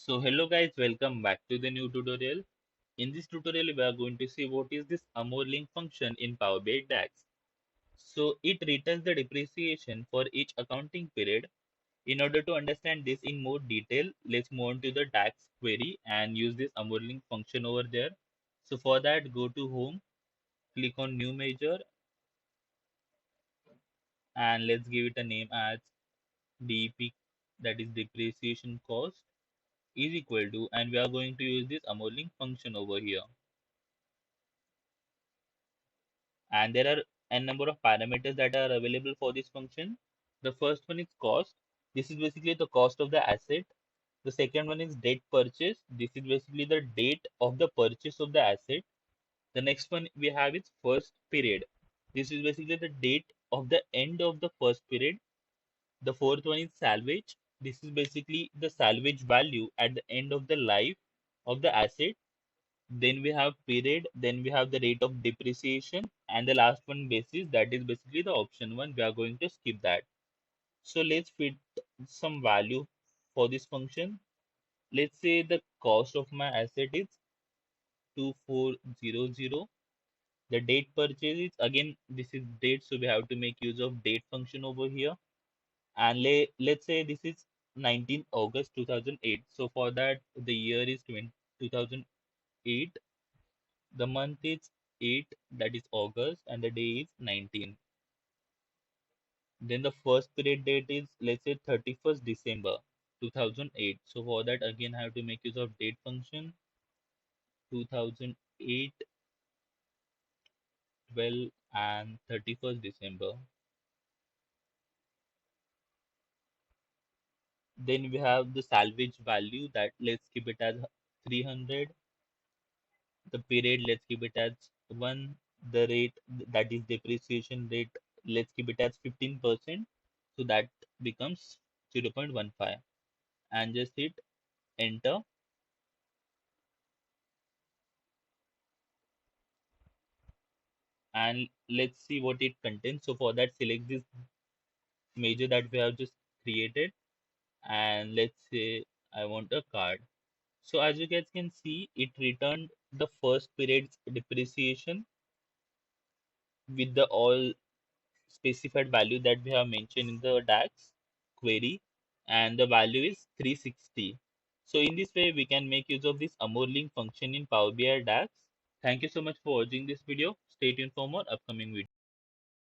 So hello guys, welcome back to the new tutorial. In this tutorial, we are going to see what is this AMORLINC function in Power BI DAX. So it returns the depreciation for each accounting period. In order to understand this in more detail, let's move on to the DAX query and use this AMORLINC function over there. So for that, go to Home, click on New Measure, and let's give it a name as DEP, that is depreciation cost, is equal to, and we are going to use this AMORLINC function over here. And there are a number of parameters that are available for this function. The first one is cost. This is basically the cost of the asset. The second one is date purchase. This is basically the date of the purchase of the asset. The next one we have is first period. This is basically the date of the end of the first period. The fourth one is salvage. This is basically the salvage value at the end of the life of the asset. Then we have period, then we have the rate of depreciation, and the last one basis, that is basically the option one. We are going to skip that. So let's fit some value for this function. Let's say the cost of my asset is 2400. The date purchase is, again, this is date, so we have to make use of date function over here. And let's say this is 19th August 2008. So for that, the year is 2008. The month is 8, that is August, and the day is 19. Then the first period date is, let's say, 31st December 2008. So for that, again, I have to make use of date function, 2008, 12, and 31st December. Then we have the salvage value, that let's keep it as 300. The period, let's keep it as 1. The rate, that is depreciation rate, let's keep it as 15%. So that becomes 0.15, and just hit enter. And let's see what it contains. So for that, select this measure that we have just created, and let's say I want a card. So as you guys can see, it returned the first period's depreciation with the all specified value that we have mentioned in the DAX query, and the value is 360. So in this way, we can make use of this AMORLINC function in Power BI DAX. Thank you so much for watching this video. Stay tuned for more upcoming videos.